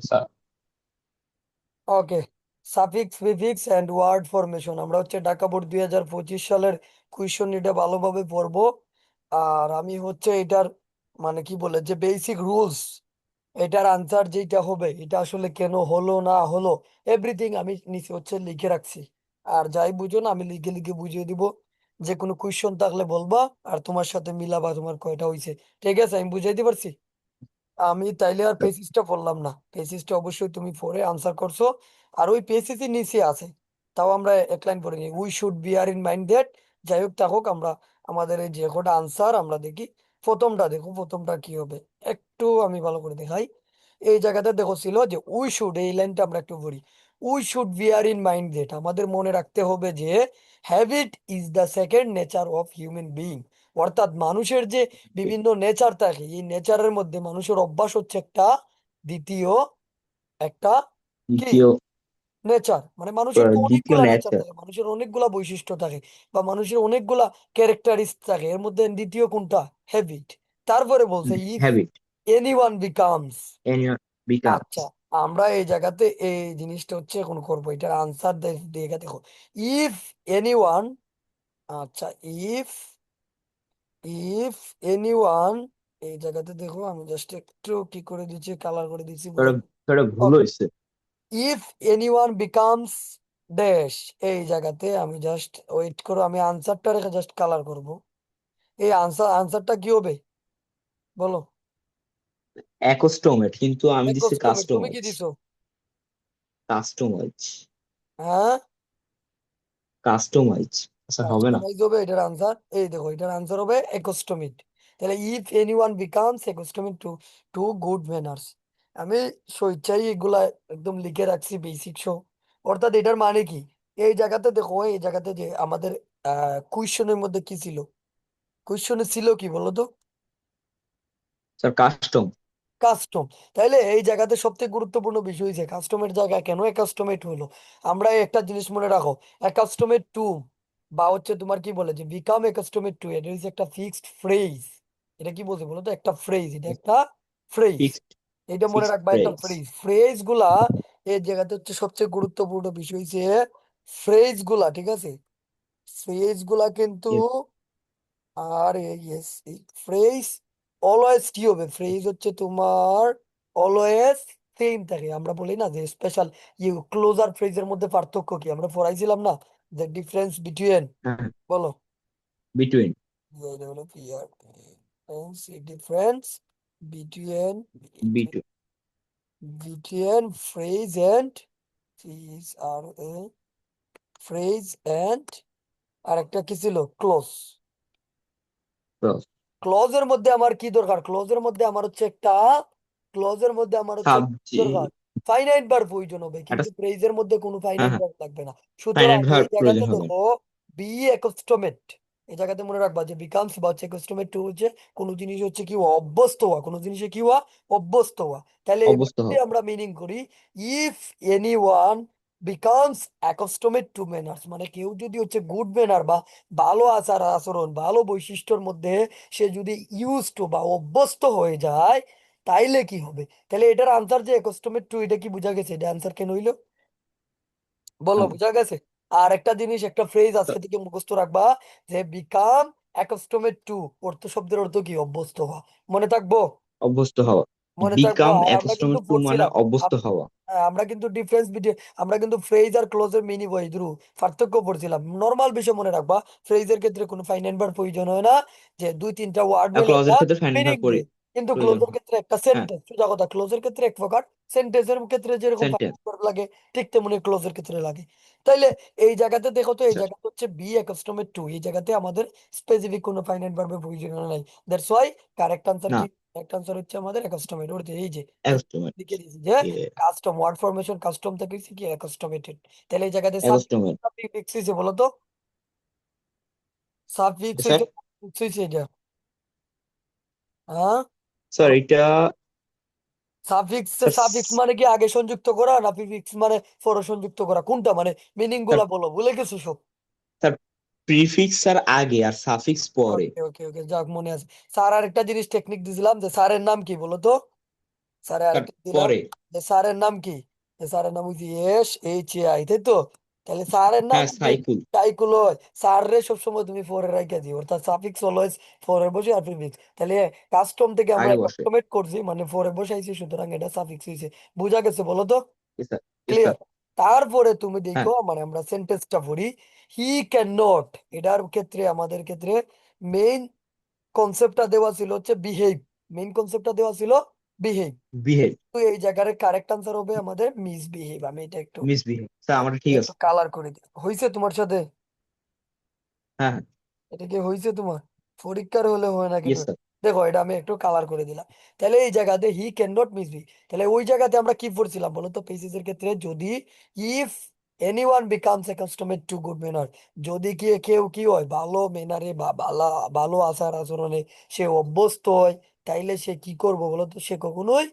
Sir. Okay, suffix prefix and word formation আমরা হচ্ছে Dhaka board 2025 সালের কুইশন এটা ভালোভাবে পড়বো। আর আমি হচ্ছে এটার মানে কি বলে যে বেসিক রুলস, এটার আনসার যেটা হবে এটা আসলে কেন হলো না হলো এভরিথিং আমি নিচে হচ্ছে লিখে রাখছি। আর যাই বুঝো না আমি লিখে লিখে বুঝিয়ে দিব। যে কোনো কোয়েশ্চন থাকলে বলবা, আর তোমার সাথে মিলাবা তোমার কয়টা হয়েছে। ঠিক আছে, আমি বুঝাইতে পারছি। আমি তাইলে আর পেসিসটা পড়লাম না, পেসিসটা অবশ্যই তুমি পড়ে আনসার করছো। আর ওই পেসিসই নিচে আছে, তাও আমরা এক লাইন পড়ে নিই, we should beer in mind that. যাই হোক থাকুক, আমরা আমাদের এই যে কটা আনসার আমরা দেখি। প্রথমটা দেখো, প্রথমটা কি হবে একটু আমি ভালো করে দেখাই। এই জায়গাতে দেখো ছিল যে উই শুড, এই লাইনটা আমরা একটু পড়ি। We should beer in mind that, আমাদের মনে রাখতে হবে যে habit is the second nature of human being. অর্থাৎ মানুষের যে বিভিন্ন নেচার থাকে, এই নেচারের মধ্যে মানুষের অভ্যাস হচ্ছে একটা দ্বিতীয় একটা কি দ্বিতীয় নেচার। মানে মানুষের তো দ্বিতীয় অনেকগুলা নেচার নেচার। থাকে, মানুষের অনেকগুলা বৈশিষ্ট্য থাকে, বা মানুষের অনেকগুলা ক্যারেক্টারিস্টিক থাকে, এর মধ্যে দ্বিতীয় কোনটা? হ্যাবিট। তারপরে বলছে if habit anyone becomes. And becomes. আচ্ছা, আমরা এই জায়গাতে এই জিনিসটা হচ্ছে এখন করবো, এটার আনসার দেখে দেখো। ইফ এনিওয়ান, আচ্ছা, ইফ ইফ এনিওয়ান, এই জায়গাতে দেখো আমি জাস্ট একটু কি করে দিচ্ছি, কালার করে দিচ্ছি ওটা বুঝাই। ওটা ভুল ওকে, হয়েছে। ইফ এনিওয়ান বিকামস ড্যাশ, এই জায়গাতে আমি জাস্ট ওয়েট করো, আমি আনসারটা রেখে জাস্ট কালার করব। এই আনসারটা কি হবে বলো? অ্যাকোস্টোমেট, কিন্তু আমি দিচ্ছি একস্ট্রোমের, তুমি কি কাস্টমাইজ। দিছো? কাস্টমাইজ। হ্যাঁ, কাস্টমাইজ। আচ্ছা, হবে না। কাস্টমাইজ হবে এটার আনসার। এই দেখো এটার আনসার হবে একস্টমিট। তাহলে if anyone becomes accustomed to to good manners. আমি স্বেচ্ছাই এগুলা একদম লিখে রাখছি বেসিক শো। অর্থাৎ এটার মানে কি? এই জায়গাতে দেখো, এই জায়গাতে যে আমাদের কুইশনের মধ্যে কি ছিল, কুইশনে ছিল কি বলো তো? Sir, custom. কাস্টম। তাইলে এই জায়গাতে সবথেকে গুরুত্বপূর্ণ বিষয় হচ্ছে কাস্টমের জায়গা কেন অ্যাকাস্টমেট হলো। আমরা একটা জিনিস মনে রাখো, অ্যাকাস্টমেট টু বা হচ্ছে তোমার কি বলে যে বিকাম অ্যাকাস্টমেট টু, এটা হচ্ছে একটা ফিক্সড ফ্রেজ। এটা কি বলছে বলো তো? একটা ফ্রেজ, এটা একটা ফ্রেজ। ফিক্সড। এটা মনে ফিক্সড রাখবা, একটা প্রাইস। ফ্রেজ। ফ্রেজ গুলা এই জায়গাতে হচ্ছে সবচেয়ে গুরুত্বপূর্ণ বিষয় হচ্ছে ফ্রেজ গুলা, ঠিক আছে? ফ্রেজ গুলা কিন্তু, আর ইয়েস, ফ্রেজ অলওয়েজ কি হবে? ফ্রেজ হচ্ছে তোমার অলওয়েজ সেম থাকে। আমরা বলি না যে স্পেশাল ক্লোজার ফ্রেজের মধ্যে পার্থক্য কি, আমরা পড়াইছিলাম না? দ্য ডিফারেন্স বিটুইন, হ্যাঁ, বলো। Between. Difference between, between. Between phrase and, phrase আর ফ্রেজ এন্ড আরেকটা কি ছিল? ক্লোজ। ক্লজের মধ্যে আমার কি দরকার? ক্লজের মধ্যে আমার হচ্ছে একটা, ক্লজের মধ্যে আমার হচ্ছে কি দরকার? সাবজেক্ট। ফাইনাইট বার প্রয়োজন হবে, একটা। কিন্তু ফ্রেজের মধ্যে কোনো হ্যাঁ, ফাইনাইট হ্যাঁ। বার লাগবে না। সুতরাং ফাইনাইট ভার্ব এই জায়গাতে প্রয়োজন হবে দেখো বি অ্যাকস্টমেট, এই জায়গাতে মনে রাখবা যে বিকামস বা হচ্ছে অ্যাকস্টমেট টু হচ্ছে কোনো জিনিস হচ্ছে কি হওয়া, অভ্যস্ত হওয়া, কোনো জিনিসে কি হওয়া, অভ্যস্ত হওয়া। তাহলে এবার অভ্যস্ত যদি হওয়া। আমরা মিনিং করি, if anyone becomes accustomed to manners, মানে কেউ যদি হচ্ছে গুড ম্যানার বা ভালো আচার আচরণ, ভালো বৈশিষ্ট্যর মধ্যে সে যদি ইউজ টু বা অভ্যস্ত হয়ে যায়, তাইলে কি হবে? তাহলে এটার আনসার যে অ্যাকস্টমেট টু, এটা কি বোঝা গেছে? এটা আনসার কেন হইলো বলো, হ্যাঁ। বোঝা গেছে? আর একটা জিনিস, একটা ফ্রেজ তো আজকে থেকে মুখস্থ রাখবা, যে বিকাম অ্যাকস্টমেট টু, অর্থ শব্দের অর্থ কি? অভ্যস্ত হওয়া। মনে থাকবো? অভ্যস্ত হওয়া। মনে থাকবো। বিকাম আর আমরা কিন্তু অ্যাকুস্টমেন্ট টু মানে পড়ছিলাম, অভ্যস্ত হওয়া। আমরা কিন্তু ডিফারেন্স বিটুইন, আমরা কিন্তু ফ্রেজ আর ক্লোজের মিনি বই দ্রু পার্থক্য পড়ছিলাম। নর্মাল বিষয় মনে রাখবা, ফ্রেজের ক্ষেত্রে কোনো ফাইনাইট বার প্রয়োজন হয় না, যে দুই তিনটা ওয়ার্ড আর মিলে ক্লজের একটা ক্ষেত্রে ফাইনাইট মিনিং ভার্ব দিয়ে। কিন্তু প্রয়োজন ক্লোজের হয়। ক্ষেত্রে একটা হ্যাঁ। সেন্টেন্স, সোজা কথা, ক্লোজের ক্ষেত্রে এক প্রকার, সেন্টেন্সের ক্ষেত্রে যেরকম সেন্টেন্স। ফাইনাইট ভার্ব লাগে, ঠিক তেমনি ক্লোজের ক্ষেত্রে লাগে। তাইলে এই জায়গাতে দেখো তো, এই আচ্ছা। জায়গাতে হচ্ছে বি অ্যাকাস্টমেড টু, এই জায়গাতে আমাদের স্পেসিফিক কোনো ফাইনাইট ভার্বের প্রয়োজন নাই। দ্যাটস ওয়াই কারেক্ট আনসার না, কি? কারেক্ট আনসার হচ্ছে আমাদের অ্যাকাস্টমেড। ওর এই যে অ্যাকুস্টমেট। লিখে দিয়েছি যে কাস্টম, ওয়ার্ড ফরমেশন কাস্টম থেকে হচ্ছে কি কাস্টমেটেড। তাহলে এই জায়গাতে অ্যাকুস্টমেট। সাবফিক্স হয়েছে বলো তো? সাবফিক্স স্যার। হয়েছে, হয়েছে এটা? হ্যাঁ, স্যার, এটা। Suffix, sir. সাফিক্স মানে কি আগে সংযুক্ত করা, না প্রিফিক্স মানে পরে সংযুক্ত করা? কোনটা মানে? মিনিং স্যার, গুলা বলো, ভুলে গেছো সব। স্যার, প্রিফিক্স স্যার আগে আর সাফিক্স পরে। ওকে ওকে ওকে, যাক মনে আছে। স্যার আর একটা জিনিস টেকনিক দিছিলাম, যে স্যারের নাম কি বলো তো? স্যারে তার আরেকটা দিলাম। পরে। যে স্যারের নাম কি? যে স্যারের নাম হচ্ছে SHAI, তাই তো? তাহলে স্যারের নাম হ্যাঁ, যদি সাইকুল। সাইকুল হয়, স্যার রে সবসময় তুমি ফোরে রাখা দিও, অর্থাৎ সাফিক্স অলওয়েজ ফোরে বসে আর প্রিফিক্স। তাহলে কাস্টম থেকে আমরা আগে বসে। অ্যাপ্রক্সিমেট করছি, মানে ফোরে বসাইছি, সুতরাং এটা সাফিক্স হয়েছে। বুঝা গেছে বলো তো? Yes, sir. Yes, sir. Clear? তারপরে তুমি হ্যাঁ। দেখো, মানে আমরা সেন্টেন্সটা পড়ি। হি ক্যান নট, এটার ক্ষেত্রে আমাদের ক্ষেত্রে মেইন কনসেপ্টটা দেওয়া ছিল হচ্ছে বিহেভ। মেইন কনসেপ্টটা দেওয়া ছিল বিহেভ। বিহেভ। তো এই জায়গার কারেক্ট আনসার হবে আমাদের মিসবিহেভ। আমি এটা একটু মিসবিহেভ, স্যার আমার ঠিক একটু আছে। কালার করে দিই। হয়েছে তোমার সাথে? হ্যাঁ, হ্যাঁ। এটা কি হয়েছে তোমার? পরীক্ষার হলে হয় না কিন্তু। Yes sir. দেখো, এটা আমি একটু কালার করে দিলাম। তাহলে এই জায়গাতে he cannot miss B, তাহলে ওই জায়গাতে আমরা কি পড়ছিলাম বলো তো পেসিসের ক্ষেত্রে? যদি if anyone becomes accustomed to good manner, যদি কি কেউ কি হয় ভালো ম্যানারে বা ভালো ভালো আচার আচরণে সে অভ্যস্ত হয়, তাইলে সে কি করবো বলো তো? সে কখনোই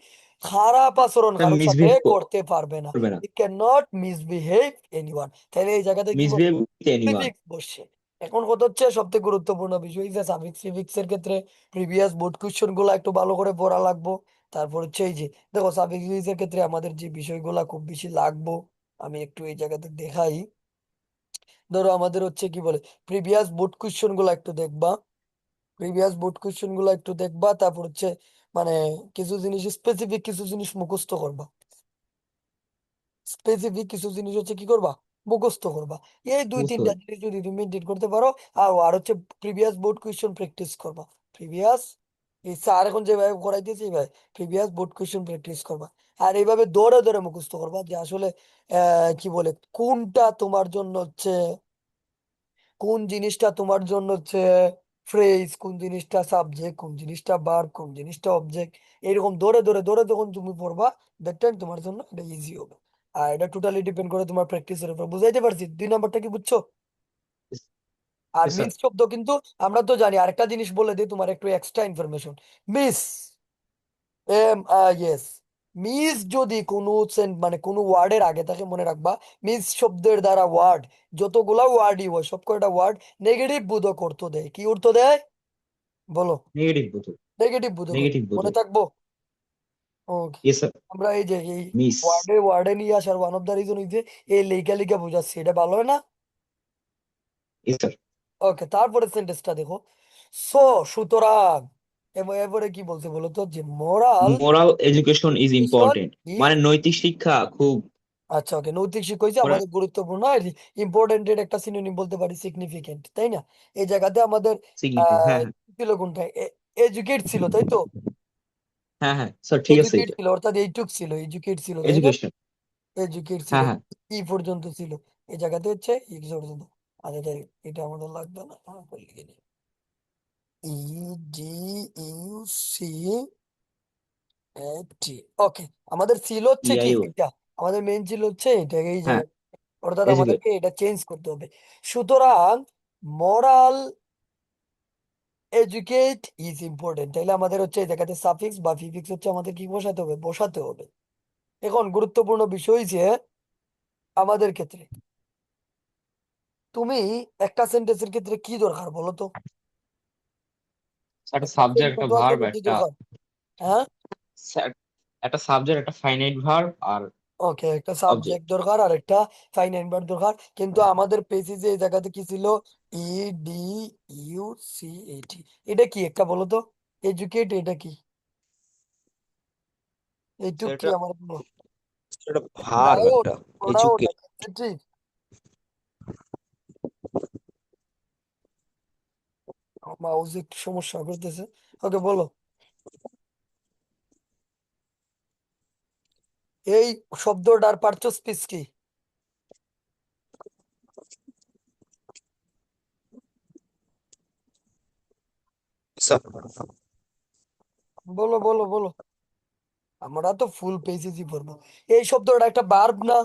খারাপ আচরণ স্যার কারোর সাথে মিসবিহেভ করতে পারবে না। করবে না। He can not misbehave anyone, তাহলে এই জায়গাতে কি মিসবিহেভ বসবো? With anyone. প্রিফিক্স বসছে। এখন কথা হচ্ছে সব থেকে গুরুত্বপূর্ণ বিষয় যে সাফিক্স প্রিফিক্স এর ক্ষেত্রে প্রিভিয়াস বোর্ড কোশ্চেন গুলো একটু ভালো করে পড়া লাগবো। তারপর হচ্ছে এই যে দেখো সাফিক্স প্রিফিক্স এর ক্ষেত্রে আমাদের যে বিষয়গুলা খুব বেশি লাগবো, আমি একটু এই জায়গাতে দেখাই। ধরো আমাদের হচ্ছে কি বলে, প্রিভিয়াস বোর্ড কোশ্চেন গুলো একটু দেখবা। প্রিভিয়াস বোর্ড কোশ্চেন গুলো একটু দেখবা, তারপর হচ্ছে মানে কিছু জিনিস স্পেসিফিক কিছু জিনিস মুখস্থ করবা। স্পেসিফিক কিছু জিনিস হচ্ছে কি করবা? মুখস্থ করবা। এই দুই বুঝতে তিনটা পারি। জিনিস যদি তুমি মেনটেন করতে পারো, আর আর হচ্ছে প্রিভিয়াস বোর্ড কোয়েশ্চেন প্র্যাকটিস করবা। প্রিভিয়াস, এই স্যার এখন যেভাবে করাইতেছে এইভাবে প্রিভিয়াস বোর্ড কোয়েশ্চেন প্র্যাকটিস করবা। আর এইভাবে দৌড়ে দৌড়ে মুখস্থ করবা যে আসলে কি বলে কোনটা তোমার জন্য হচ্ছে, কোন জিনিসটা তোমার জন্য হচ্ছে ফ্রেজ, কোন জিনিসটা সাবজেক্ট, কোন জিনিসটা ভার্ব, কোন জিনিসটা অবজেক্ট। এরকম ধরে ধরে ধরে যখন তুমি পড়বা, দ্যাট টাইম তোমার জন্য এটা ইজি হবে। আর এটা টোটালি ডিপেন্ড করে তোমার প্র্যাকটিসের উপর। বুঝাইতে পারছি 2 নম্বরটা কি বুঝছো? আর ইয়েস স্যার। মিস শব্দ কিন্তু আমরা তো জানি। আরেকটা জিনিস বলে দিই তোমার একটু extra information. Miss, yes, miss যদি কোনো মানে কোনো ওয়ার্ডের আগে থাকে, মনে রাখবা মিস শব্দের দ্বারা ওয়ার্ড, যতগুলা ওয়ার্ডই হয় সব কয়টা ওয়ার্ড নেগেটিভ বোধক অর্থ দেয়। কি অর্থ দেয় বলো? নেগেটিভ বোধক। নেগেটিভ বোধক অর্থ। নেগেটিভ মনে বোধক। থাকবো? ওকে। Yes sir. আমরা এই যে এই মিস। ওয়ার্ডে ওয়ার্ডে নিয়ে আসার ওয়ান অফ দ্য রিজন হইছে এই লেখা লেখা বোঝাচ্ছি, এটা ভালো হয় না? Yes sir. ওকে, তারপরে সেন্টেন্সটা দেখো। সো, সুতরাং, এরপরে কি বলছে বলো তো? যে moral moral education is education important. মানে ইজ, নৈতিক শিক্ষা খুব। আচ্ছা ওকে, নৈতিক শিক্ষা হচ্ছে ওরা আমাদের গুরুত্বপূর্ণ। ইম্পর্টেন্ট এর একটা সিনোনিম বলতে পারি সিগনিফিকেন্ট, তাই না? এই জায়গাতে আমাদের সিগনিফিকেন্ট। হ্যাঁ, হ্যাঁ। ছিল কোনটা? এডুকেট ছিল, তাই তো? হ্যাঁ, হ্যাঁ স্যার, ঠিক আছে এডুকেট এটা। ছিল, অর্থাৎ এইটুক ছিল, এডুকেট ছিল, তাই না? এডুকেশন। এডুকেট ছিল, হ্যাঁ, হ্যাঁ। ই পর্যন্ত ছিল। এই জায়গাতে হচ্ছে ই পর্যন্ত। আচ্ছা তাই এটা আমাদের লাগবে না, লিখে নিই। EDUC টি। ওকে, আমাদের ছিল হচ্ছে কি ইআইও। এটা, আমাদের মেইন ছিল হচ্ছে এটা এই হ্যাঁ। জায়গায়, অর্থাৎ এডুকেট। আমাদেরকে এটা চেঞ্জ করতে হবে। সুতরাং মোরাল এডুকেট ইজ ইম্পর্টেন্ট, তাইলে আমাদের হচ্ছে এই জায়গাতে সাফিক্স বা প্রিফিক্স হচ্ছে আমাদের কি বসাতে হবে? বসাতে হবে। এখন গুরুত্বপূর্ণ বিষয় যে আমাদের ক্ষেত্রে তুমি একটা সেন্টেন্সের ক্ষেত্রে কি দরকার বলো তো? একটা একটা সাবজেক্ট, একটা সেন্টেন্স ভার্ব, জন্য কি একটা দরকার? হ্যাঁ, একটা সাবজেক্ট, একটা ফাইনাইট ভার্ব আর ওকে, একটা সাবজেক্ট অবজেক্ট। দরকার আর একটা ফাইনাইট ভার্ব দরকার। কিন্তু আমাদের পেসিজে এই জায়গাতে কি ছিল? EDUCAT, এটা কি একটা বলো তো? এডুকেট, এটা কি? এইটুক কি সেটা আমার বলো? সেটা ভার্ব নাউন, একটা। Pronoun educate. নাকি অ্যাডজেক্টিভ? মাউস একটু সমস্যা করতেছে। ওকে বলো, এই শব্দটার পার্থক্য স্পিচ কি? স্যার। বলো বলো বলো, আমরা তো ফুল পেজেসই পড়বো। এই শব্দটা একটা বার্ব না?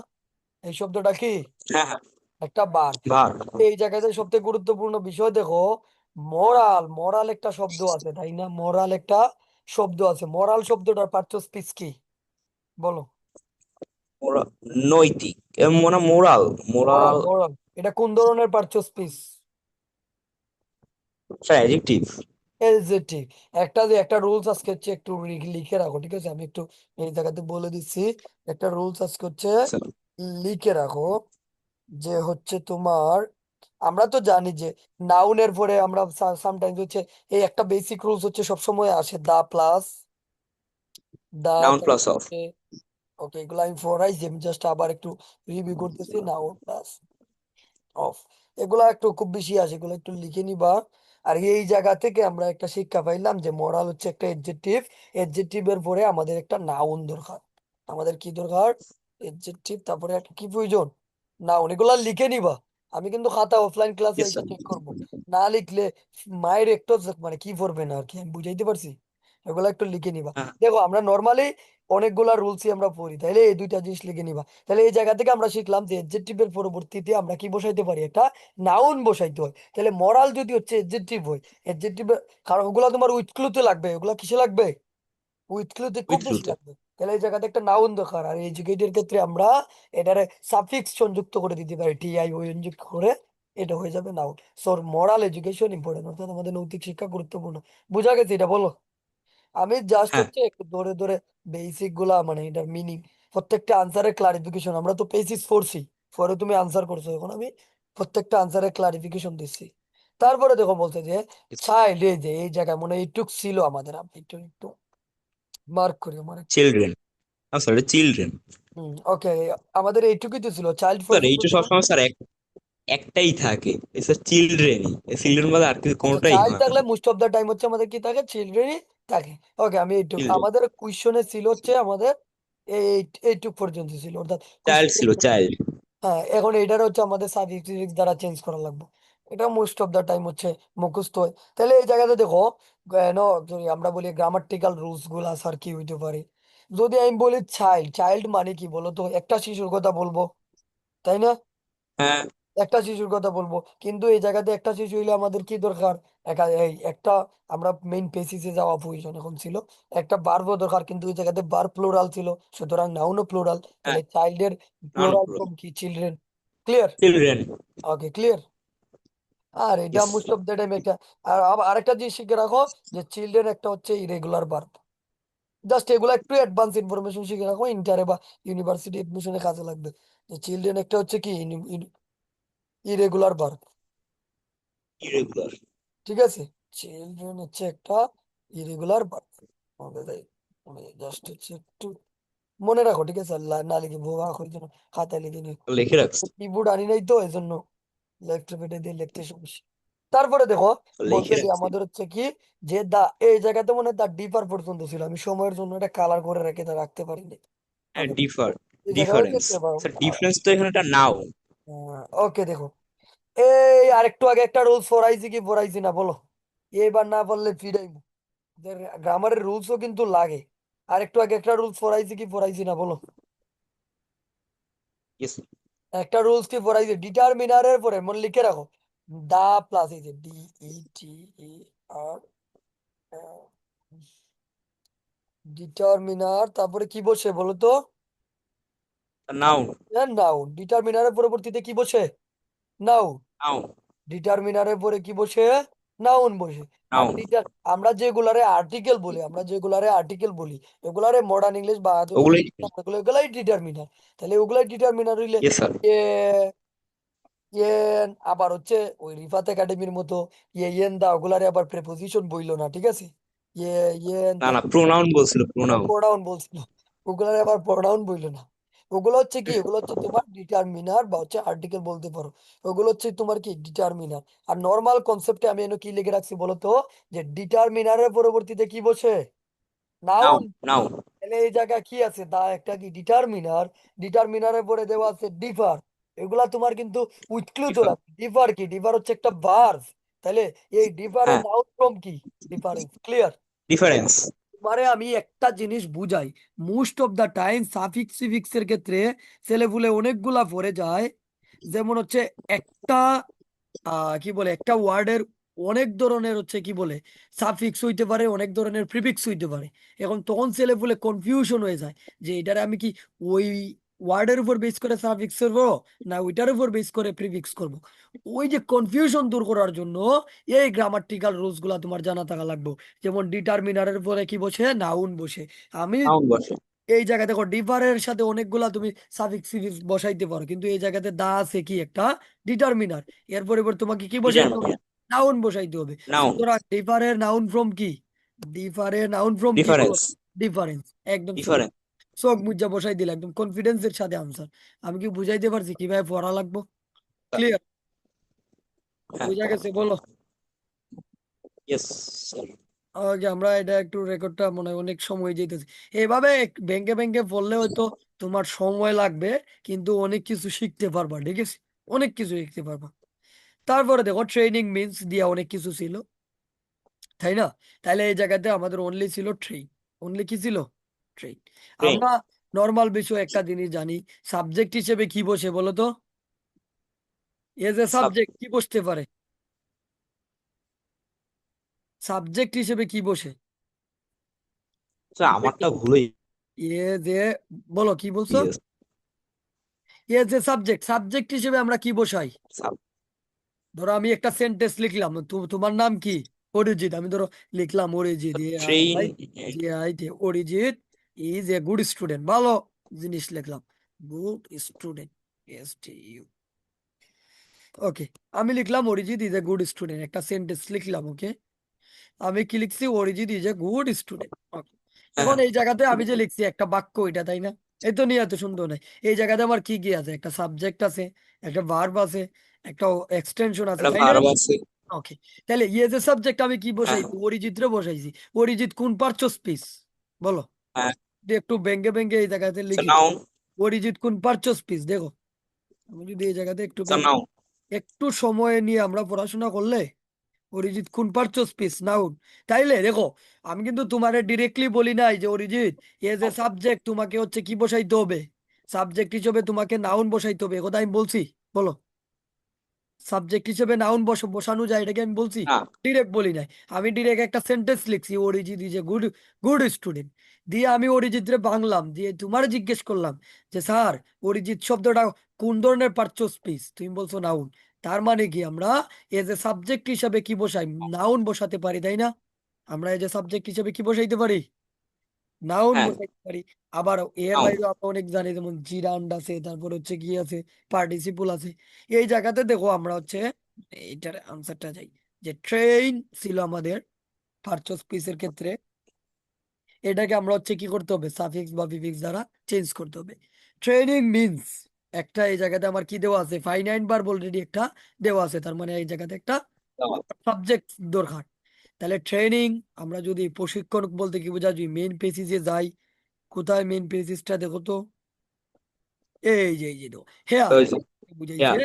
এই শব্দটা কি হ্যাঁ, হ্যাঁ। একটা বার্ব? ভার্ব। এই জায়গাতে সবথেকে গুরুত্বপূর্ণ বিষয় দেখো, মোরাল, মোরাল একটা শব্দ আছে, তাই না? মোরাল একটা শব্দ আছে। মোরাল শব্দটার পার্থক্য স্পিচ কি বলো? মোরাল। নৈতিক। মনে মোরাল। Moral, moral. মোরাল এটা কোন ধরনের পার্থক্য স্পিচ? Sir adjective. এলজেটিভ। একটা রুলস আজকে হচ্ছে একটু লিখে রাখো, ঠিক আছে? আমি একটু এই জায়গাতে বলে দিচ্ছি। একটা রুলস আজকে হচ্ছে আচ্ছা, লিখে রাখো, যে হচ্ছে তোমার, আমরা তো জানি যে নাউনের পরে আমরা সামটাইমস হচ্ছে এই একটা বেসিক রুলস হচ্ছে সবসময় আসে the plus the, noun plus তারপর অফ। ওকে এগুলো আমি পড়াইছি, আমি জাস্ট আবার একটু রিভিউ করতেছি। নাউন প্লাস অফ, এগুলা একটু খুব বেশি আসে, এগুলো একটু লিখে নিবা। আর এই জায়গা থেকে আমরা একটা শিক্ষা পাইলাম যে মরাল হচ্ছে একটা এডজেক্টিভ, এডজেক্টিভের পরে আমাদের একটা নাউন দরকার। আমাদের কি দরকার? এডজেক্টিভ, তারপরে একটা কি প্রয়োজন? নাউন। এগুলা লিখে নিবা। আমি কিন্তু খাতা অফলাইন ক্লাসে ইয়েস এসে স্যার। চেক করব, না লিখলে মায়ের একটু মানে কি করবে না আর কি, আমি বুঝাইতে পারছি? এগুলা একটু লিখে নিবা। হ্যাঁ, দেখো আমরা নর্মালি অনেকগুলা রুলসই আমরা পড়ি, তাইলে এই দুইটা জিনিস লিখে নিবা। তাহলে এই জায়গা থেকে আমরা শিখলাম যে এডজেক্টিভের পরবর্তীতে আমরা কি বসাইতে পারি? একটা নাউন বসাইতে হয়। তাহলে মরাল যদি হচ্ছে এডজেক্টিভ হয়, এডজেক্টিভ, কারণ ওগুলা তোমার উইথ ক্লুতে লাগবে, ওগুলা কিসে লাগবে? উইথ ক্লুতে খুব উইথ বেশি ট্রুথে। লাগবে। তাহলে এই জায়গাতে একটা নাউন দরকার, আর এডুকেটের ক্ষেত্রে আমরা এটারে সাফিক্স সংযুক্ত করে দিতে পারি, টি আই ও এন যুক্ত করে, এটা হয়ে যাবে নাউন। সো মরাল এডুকেশন ইম্পর্টেন্ট, অর্থাৎ আমাদের নৈতিক শিক্ষা গুরুত্বপূর্ণ। বুঝা গেছে এটা? বলো। আমি জাস্ট হ্যাঁ, হচ্ছে একটু ধরে ধরে বেসিক গুলা, মানে এটার মিনিং, প্রত্যেকটা আনসারের ক্লারিফিকেশন, আমরা তো পেসিস পড়ছি, পরে তুমি আনসার করছো, এখন আমি প্রত্যেকটা আনসারের ক্লারিফিকেশন দিচ্ছি। তারপরে দেখো বলছে যে চাইল্ড, এই যে এই জায়গায় মনে হয় এইটুক ছিল আমাদের, আমি একটু একটু মার্ক করি আমার একটু। চিলড্রেন। Sir children. ওকে, আমাদের এইটুকুই তো ছিল, চাইল্ড স্যার পর্যন্ত এইটা ছিল। সবসময় স্যার একটাই থাকে, স্যার চিলড্রেনই। চিলড্রেন বলে আর কিছু আচ্ছা, কোনোটাই চাইল্ড হয় থাকলে না। মোস্ট অফ দা টাইম হচ্ছে আমাদের কি থাকে? চিলড্রেনই থাকে। ওকে, আমি এইটুক, চিলড্রেন। আমাদের কুয়েশনে ছিল হচ্ছে আমাদের এই এইটুক পর্যন্ত ছিল, অর্থাৎ চাইল্ড কোশ্চেন। ছিল, চাইল্ড। হ্যাঁ, এখন এটার হচ্ছে আমাদের সাবজেক্ট দ্বারা চেঞ্জ করা লাগবে। এটা মোস্ট অফ দা টাইম হচ্ছে মুখস্থ হয়। তাহলে এই জায়গাতে দেখো, যদি আমরা বলি গ্রামাটিক্যাল রুলস গুলা স্যার কি হইতে পারে? যদি আমি বলি চাইল্ড, চাইল্ড মানে কি বলো তো? একটা শিশুর কথা বলবো, তাই না? হ্যাঁ, একটা শিশুর কথা বলবো, কিন্তু এই জায়গাতে একটা শিশু হইলে আমাদের কি দরকার? এই একটা, আমরা মেইন পেসিসে যাওয়া প্রয়োজন এখন ছিল, একটা বারবো দরকার, কিন্তু এই জায়গাতে বার প্লুরাল ছিল, সুতরাং নাউনও প্লুরাল। হ্যাঁ। তাহলে চাইল্ডের নাউন প্লুরাল প্রো। ফর্ম কি? চিলড্রেন। ক্লিয়ার? চিলড্রেন। ওকে, ক্লিয়ার। আর এটা yes. Most of the time একটা, আর আরেকটা জিনিস শিখে রাখো, যে চিলড্রেন একটা হচ্ছে ইরেগুলার ভার্ব। জাস্ট এগুলো একটু অ্যাডভান্স ইনফরমেশন শিখে রাখো, ইন্টারে বা ইউনিভার্সিটি এডমিশনে কাজে লাগবে। যে চিলড্রেন একটা হচ্ছে কি ইরেগুলার ভার্ব, ইরেগুলার। ঠিক আছে? চিলড্রেন হচ্ছে একটা ইরেগুলার ভার্ব। আমাদের আমি জাস্ট হচ্ছে একটু মনে রাখো, ঠিক আছে? না লিখে ভুয়া করে যেন খাতায় লিখে নিও। লিখে রাখছি। কিবোর্ড আনি নাই তো, এই জন্য লেফট পেটে দিয়ে লিখতে সমস্যা। তারপরে দেখো বলছে লিখে যে রাখছি। আমাদের হচ্ছে কি, যে দা, এই জায়গাতে মনে হয় দা ডিপার পর্যন্ত ছিল, আমি সময়ের জন্য এটা কালার করে রেখে রাখতে পারিনি। হ্যাঁ, ওকে, ডিফার। এই জায়গায় হচ্ছে ডিফারেন্স। স্যার ডিফারেন্স তো এখানে একটা নাও। ওকে দেখো, এই আরেকটু আগে একটা রুলস পড়াইছি কি পড়াইছি না বলো? এবার না বললে ফিরাইবো। গ্রামারের রুলসও কিন্তু লাগে। আরেকটু আগে একটা রুলস পড়াইছি কি পড়াইছি না বলো? ইয়েস। একটা রুলস কি পড়াইছি, ডিটারমিনারের পরে মনে লিখে রাখো, দা প্লাস এই যে ডি ই টি ই আর, ডিটারমিনার, তারপরে কি বসে বলো তো? নাউন। নাউন। ডিটারমিনারের পরবর্তীতে কি বসে? নাউন। নাউন। ডিটারমিনারের পরে কি বসে? নাউন বসে। আর নাউন। আমরা যেগুলারে আর্টিকেল বলি, এগুলারে মডার্ন ইংলিশ বা আধুনিক ওগুলোই। ইংলিশ আমরা বলি, এগুলাই ডিটারমিনার। তাহলে ওগুলাই ডিটারমিনার হইলে ইয়েস স্যার। এ ইয়েন, আবার হচ্ছে ওই রিফাত একাডেমির মতো ইয়েন দা, ওগুলারে আবার প্রেপোজিশন বইলো না, ঠিক আছে? ইয়ে ইয়েন না না, প্রোনাউন বলছিল, প্রোনাউন। প্রোনাউন বলছিল, ওগুলার আবার প্রোনাউন বইলো না। ওগুলো হচ্ছে কি? ওগুলো হচ্ছে তোমার ডিটারমিনার বা হচ্ছে আর্টিকেল বলতে পারো। ওগুলো হচ্ছে তোমার কি? ডিটারমিনার। আর নর্মাল কনসেপ্টে আমি এনে কি লিখে রাখছি বলো তো? যে ডিটারমিনারের পরবর্তীতে কি বসে? নাউন। নাউন। নাউন। তাহলে এই জায়গায় কি আছে? দা একটা কি ডিটারমিনার, ডিটারমিনারের পরে দেওয়া আছে ডিফার। এগুলা তোমার কিন্তু উইথ ক্লু তো ডিফার। লাগবে। ডিফার কি? ডিফার হচ্ছে একটা ভার্ব। তাহলে এই ডিফারের হ্যাঁ। নাউন ফর্ম কি? ডিফারেন্স। ক্লিয়ার? ডিফারেন্স। মানে আমি একটা জিনিস বুঝাই, most of the time suffix suffix এর ক্ষেত্রে ছেলেপুলে অনেকগুলা পড়ে যায়। যেমন হচ্ছে একটা কি বলে, একটা ওয়ার্ডের অনেক ধরনের হচ্ছে কি বলে সাফিক্স হইতে পারে, অনেক ধরনের প্রিফিক্স হইতে পারে। এখন তখন ছেলেপুলে কনফিউশন হয়ে যায় যে এটারে আমি কি ওই ওয়ার্ডের উপর বেস করে সাফিক্স করবো, না ওইটার উপর বেস করে প্রিফিক্স করব? ওই যে কনফিউশন দূর করার জন্য এই গ্রামাটিক্যাল রুলস গুলা তোমার জানা থাকা লাগবে। যেমন ডিটারমিনারের পরে কি বসে, নাউন বসে। আমি নাউন বসে। এই জায়গা দেখো ডিফারের সাথে অনেকগুলা তুমি সাফিক্স সিফিক্স বসাইতে পারো, কিন্তু এই জায়গাতে দা আছে কি একটা ডিটারমিনার, এর পরিবর্তে তোমাকে কি বসাইতে হবে, ডিটারমিনার। নাউন বসাইতে হবে। নাউন। সুতরাং ডিফারের নাউন ফ্রম কি, ডিফারের নাউন ফ্রম কি বলো, ডিফারেন্স। ডিফারেন্স। একদম সুন্দর, ডিফারেন্স। চোখ মুজ্জা বসাই দিলে একদম কনফিডেন্সের সাথে আনসার। আমি কি বুঝাইতে পারছি কিভাবে পড়া লাগবো? ক্লিয়ার? হ্যাঁ। বুঝা গেছে বলো? Yes sir. ওকে, আমরা এটা একটু রেকর্ডটা মনে হয় অনেক সময় যেতেছে, এভাবে ব্যাংকে ব্যাংকে পড়লে হয়তো তোমার সময় লাগবে, কিন্তু অনেক কিছু শিখতে পারবা, ঠিক আছে? অনেক কিছু শিখতে পারবা। তারপরে দেখো ট্রেনিং মিন্স দিয়া অনেক কিছু ছিল, তাই না? তাহলে এই জায়গাতে আমাদের অনলি ছিল ট্রেন। অনলি কি ছিল? ট্রেন। ট্রেন। আমরা নর্মাল বিষয় একটা জিনিস জানি, সাবজেক্ট হিসেবে কি বসে বলো তো? As a sub. সাবজেক্ট কি বসতে পারে? সাবজেক্ট হিসেবে কি বসে? স্যার আমারটা ভুল হয়ে এজ এ, বলো কি বলছো? গিয়েছে। এজ এ সাবজেক্ট, সাবজেক্ট হিসেবে আমরা কি বসাই? সাব। ধরো আমি একটা সেন্টেন্স লিখলাম, তোমার নাম কি? অরিজিৎ। আমি ধরো লিখলাম Arijit, train. Arijit is a good student, ভালো জিনিস লিখলাম, good student, S T U. Okay, আমি লিখলাম Arijit is a good student, একটা সেন্টেন্স লিখলাম। ওকে, আমি কি লিখছি, Arijit is a good student. এখন হ্যাঁ। এই জায়গাতে আমি যে লিখছি একটা বাক্য, এটা তাই না? এই তো নিয়ে এত সুন্দর নাই। এই জায়গাতে আমার কি কি আছে, একটা সাবজেক্ট আছে, একটা ভার্ব আছে, একটা এক্সটেনশন আছে, একটা তাই না? ভার্ব আছে। ওকে, তাহলে ইয়ে যে সাবজেক্ট আমি কি হ্যাঁ। বসাইছি, অরিজিৎ রে বসাইছি। অরিজিৎ কোন পারছো স্পিচ, বলো? হ্যাঁ। যদি একটু ব্যঙ্গে ব্যঙ্গে এই জায়গাতে লিখি, নাউন। অরিজিৎ কোন পারছো স্পিচ, দেখো। আমি যদি এই জায়গাতে স্যার একটুখানি, নাউন। একটু সময় নিয়ে আমরা পড়াশোনা করলে, অরিজিৎ কোন পারছো স্পিচ, নাউন। তাইলে দেখো, আমি কিন্তু তোমারে ডিরেক্টলি বলি নাই যে অরিজিৎ এজ এ সাবজেক্ট তোমাকে হচ্ছে কি বসাইতে হবে, সাবজেক্ট হিসেবে তোমাকে নাউন বসাইতে হবে, একথা আমি বলছি? বলো, সাবজেক্ট হিসেবে নাউন বসানো যায়, এটাকে আমি বলছি? না। ডিরেক্ট বলি নাই। আমি ডিরেক্ট একটা সেন্টেন্স লিখছি, Arijit is a good good student, দিয়ে আমি অরিজিৎ রে বাংলাম, দিয়ে তোমার জিজ্ঞেস করলাম যে স্যার অরিজিৎ শব্দটা কোন ধরনের পারছো স্পিচ, তুমি বলছো নাউন। তার মানে কি, আমরা এজ এ সাবজেক্ট হিসাবে কি বসাই, নাউন বসাতে পারি, তাই না? আমরা এজ এ সাবজেক্ট হিসেবে কি বসাইতে পারি, নাউন হ্যাঁ। বসাইতে পারি। আবার এর নাউন। বাইরে আমরা অনেক জানি, যেমন জিরান্ড আছে, তারপর হচ্ছে কি আছে, পার্টিসিপল আছে। এই জায়গাতে দেখো আমরা হচ্ছে এইটার আনসারটা যাই, যে ট্রেন ছিল আমাদের পারচোজ পিসের ক্ষেত্রে, এটাকে আমরা হচ্ছে কি করতে হবে, সাফিক্স বা প্রিফিক্স দ্বারা চেঞ্জ করতে হবে। ট্রেনিং মিন্স, একটা এই জায়গাতে আমার কি দেওয়া আছে, ফাইনাইট ভার্ব অলরেডি একটা দেওয়া আছে, তার মানে এই জায়গাতে একটা সাবজেক্ট দরকার। তাহলে ট্রেনিং, আমরা যদি প্রশিক্ষণ বলতে কি বোঝা, যদি মেইন পেসিজে যাই, কোথায় মেইন পেসিসটা দেখো তো, এই যে হেয়ার, ওই যে। বুঝাইছে, here.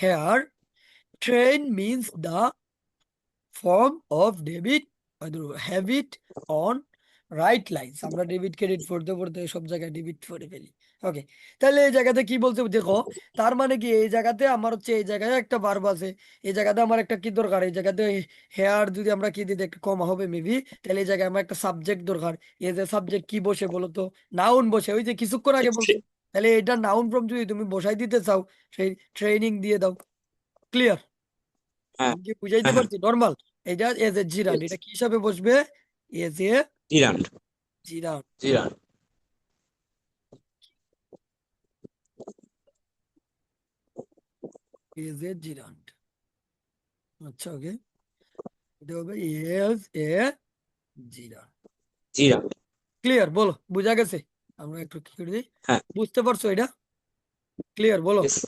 Here. Train means the form of debit, habit on right lines. আমরা ডেবিট ক্রেডিট পড়তে পড়তে সব জায়গায় ডেবিট করে ফেলি। ওকে, তাহলে এই জায়গাতে কি বলতে দেখো, তার মানে কি, এই জায়গাতে আমার হচ্ছে এই জায়গায় একটা ভার্ব আছে, এই জায়গাতে আমার একটা কি দরকার, এই জায়গাতে হেয়ার যদি আমরা কি দিতে একটু কম হবে মেবি, তাহলে এই জায়গায় আমার একটা সাবজেক্ট দরকার। এই যে সাবজেক্ট কি বসে বলো তো, নাউন বসে, ওই যে কিছুক্ষণ আগে বলছি। তাহলে এটা নাউন ফর্ম যদি তুমি বসাই দিতে চাও, সেই ট্রেনিং দিয়ে দাও। ক্লিয়ার? হ্যাঁ। আমি কি বুঝাইতে হ্যাঁ। হ্যাঁ। পারছি? নর্মাল, এটা এজ এ জিরান্ড, Yes. এটা কি হিসাবে বসবে, এজ এ জিরান্ড। জিরান্ড, জিরান্ড। As a জিরান্ড। আচ্ছা, ওকে, এটা হবে এজ এ জিরান্ড। জিরান্ড। ক্লিয়ার? বলো, বুঝা গেছে? আমরা একটু কি করে দিই, হ্যাঁ। বুঝতে পারছো এটা? ক্লিয়ার? বলো, ইয়েস।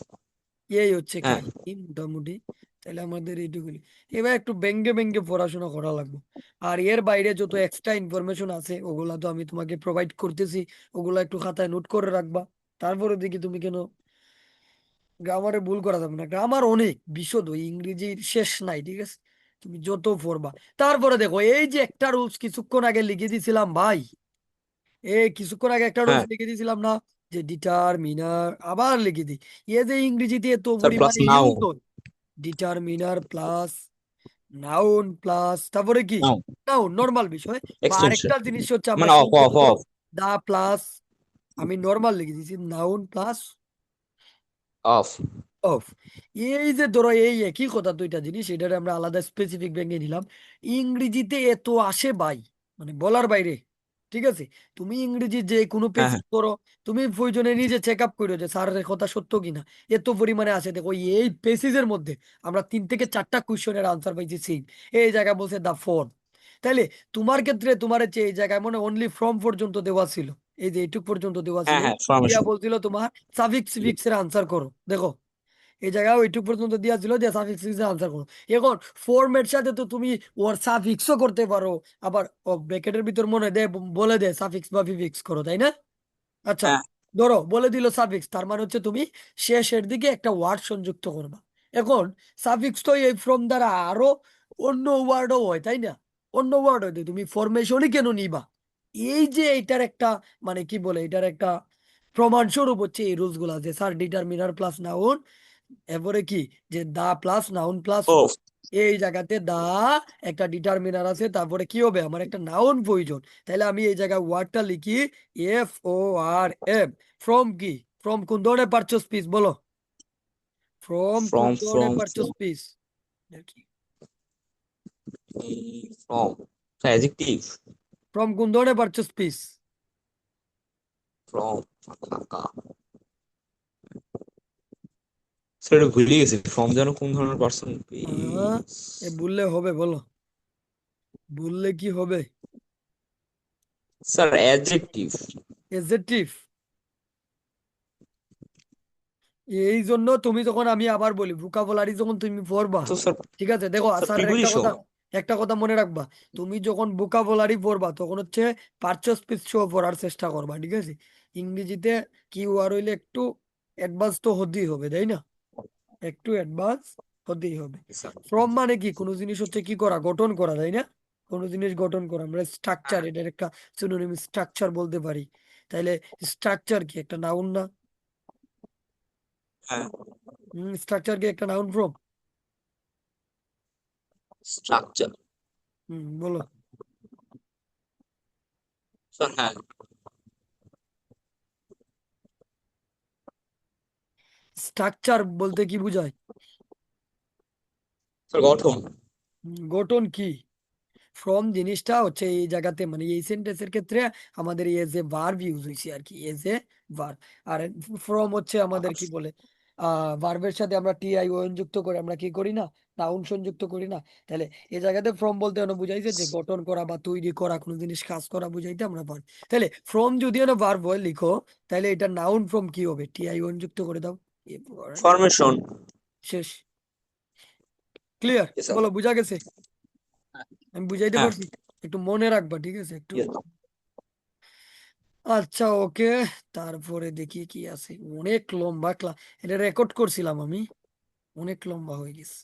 এই হচ্ছে হ্যাঁ। কাহিনী মোটামুটি। তাহলে আমাদের এইটুকুনি, এবার একটু ব্যঙ্গে ব্যঙ্গে পড়াশোনা করা লাগবে। আর এর বাইরে যত এক্সট্রা ইনফরমেশন আছে ওগুলা তো আমি তোমাকে প্রোভাইড করতেছি, ওগুলা একটু খাতায় নোট করে রাখবা। তারপরে দেখি তুমি কেন গ্রামারে ভুল করা যাবে না, গ্রামার অনেক বিশদ, ওই ইংরেজির শেষ নাই, ঠিক আছে? তুমি যত পড়বা। তারপরে দেখো, এই যে একটা রুলস কিছুক্ষণ আগে লিখে দিছিলাম ভাই, এই কিছুক্ষণ আগে একটা রুলস হ্যাঁ। লিখে দিছিলাম না, যে ডিটারমিনার, আবার লিখে দিই, এ যে ইংরেজিতে এত স্যার প্লাস পরিমাণে নাউন। ইউজ হয়, ডিটারমিনার প্লাস নাউন প্লাস তারপরে কি, নাউন। নাউন নর্মাল বিষয়। বা এক্সটেনশন। আরেকটা জিনিস হচ্ছে আমরা মানে অফ শুনতে অফ তো, অফ। দা প্লাস আমি নর্মাল লিখে দিয়েছি, নাউন প্লাস অফ। অফ। এই যে ধরো এই একই কথা দুইটা জিনিস, এটারে আমরা আলাদা স্পেসিফিক ভেঙে নিলাম। ইংরেজিতে এত আসে ভাই, মানে বলার বাইরে। ঠিক আছে, তুমি ইংরেজি যে কোনো হ্যাঁ পেজ হ্যাঁ করো, তুমি প্রয়োজনে নিজে চেক আপ করো যে স্যারের কথা সত্য কিনা। এত পরিমাণে আসে, দেখো এই পেসিজের মধ্যে আমরা 3 থেকে 4টা কোয়েশ্চেনের আনসার পাইছি সেম। এই জায়গায় বলছে দা ফোন। তাইলে তোমার ক্ষেত্রে তোমার হচ্ছে এই জায়গায় মনে অনলি ফ্রম পর্যন্ত দেওয়া ছিল, এই যে এইটুক পর্যন্ত দেওয়া হ্যাঁ ছিল। হ্যাঁ দিয়া ফরমেশন। বলছিল তোমার সাফিক্স সিফিক্স এর আনসার করো, দেখো এই জায়গায় ওইটুক পর্যন্ত দেওয়া ছিল যে সাফিক্স আনসার করো। এখন ফর্মের সাথে তো তুমি ওর সাফিক্সও করতে পারো, আবার ব্র্যাকেটের ভিতর মনে দে বলে দে সাফিক্স বা প্রিফিক্স করো, তাই না? আচ্ছা, হ্যাঁ ধরো বলে দিল সাফিক্স, তার মানে হচ্ছে তুমি শেষের দিকে একটা ওয়ার্ড সংযুক্ত করবা। এখন সাফিক্স তো এই ফ্রম দ্বারা আরো অন্য ওয়ার্ডও হয়, তাই না? অন্য ওয়ার্ড হয়, তুমি ফরমেশনই কেন নিবা? এই যে এটার একটা মানে কি বলে, এটার একটা প্রমাণ স্বরূপ হচ্ছে এই রুলস গুলা, যে স্যার ডিটারমিনার প্লাস নাউন, এরপরে কি, যে দা প্লাস নাউন প্লাস ও এই জায়গাতে দা একটা ডিটারমিনার আছে, তারপরে কি হবে, আমার একটা নাউন প্রয়োজন। তাহলে আমি এই জায়গায় ওয়ার্ডটা লিখি FORM। ফ্রম কি, ফ্রম কোন ধরনের পারচেজ পিস বলো, ফ্রম কোন ফ্রম ধরনের from purchase from piece? From adjective. From কোন ধরনের পারচেজ পিস? ফ্রম ফাঁকা। সেটা ভুলে গেছি, ফ্রম যেন কোন ধরনের পার্সন। এ বললে হবে বলো, বললে কি হবে? Sir adjective. এডজেক্টিভ। এই জন্য তুমি যখন, আমি আবার বলি, ভোকাবুলারি যখন তুমি পড়বা, তো স্যার, ঠিক আছে, দেখো স্যার স্যারের একটা প্রিপোজিশন। কথা, একটা কথা মনে রাখবা। তুমি যখন ভোকাবুলারি পড়বা তখন হচ্ছে পারচেজ পিস শো পড়ার চেষ্টা করবা, ঠিক আছে? ইংরেজিতে কি ওয়ার হইলে একটু অ্যাডভান্স তো হতেই হবে, তাই না? একটু অ্যাডভান্স হতেই হবে। স্যার। ফ্রম মানে কি, কোনো জিনিস হচ্ছে কি করা, গঠন করা, তাই না? কোনো জিনিস গঠন করা, আমরা স্ট্রাকচার, হ্যাঁ এটার একটা সিনোনিম স্ট্রাকচার বলতে পারি। তাইলে স্ট্রাকচার কি একটা নাউন না? হ্যাঁ। স্ট্রাকচার কি একটা নাউন ফ্রম? স্ট্রাকচার। বলো। স্যার হ্যাঁ। স্ট্রাকচার বলতে কি বোঝায়? স্যার গঠন। গঠন কি? ফ্রম জিনিসটা হচ্ছে এই জায়গাতে, মানে এই সেন্টেন্সের ক্ষেত্রে আমাদের এজ এ ভার্ব ইউজ হয়েছে আর কি, as a verb. Are from হচ্ছে আমাদের কি বলে, ভার্বের সাথে আমরা TION যুক্ত করে আমরা কি করি না, নাউন সংযুক্ত করি না। তাহলে এই জায়গাতে ফ্রম বলতে এনে বুঝাইছে যে গঠন করা বা তৈরি করা, কোনো জিনিস কাজ করা বুঝাইতে আমরা পারি। তাহলে ফ্রম যদি এনে ভার্ব হয় লিখো, তাহলে এটা নাউন ফ্রম কি হবে, TION যুক্ত করে দাও, এরপর ফরমেশন। শেষ। ক্লিয়ার? স্যার। বলো, বুঝা গেছে? আমি বুঝাইতে হ্যাঁ। পারছি? একটু মনে রাখবা, ঠিক আছে, একটু। Yes. আচ্ছা, ওকে। তারপরে দেখি কি আছে, অনেক লম্বা ক্লাস, এটা রেকর্ড করছিলাম আমি, অনেক লম্বা হয়ে গেছে।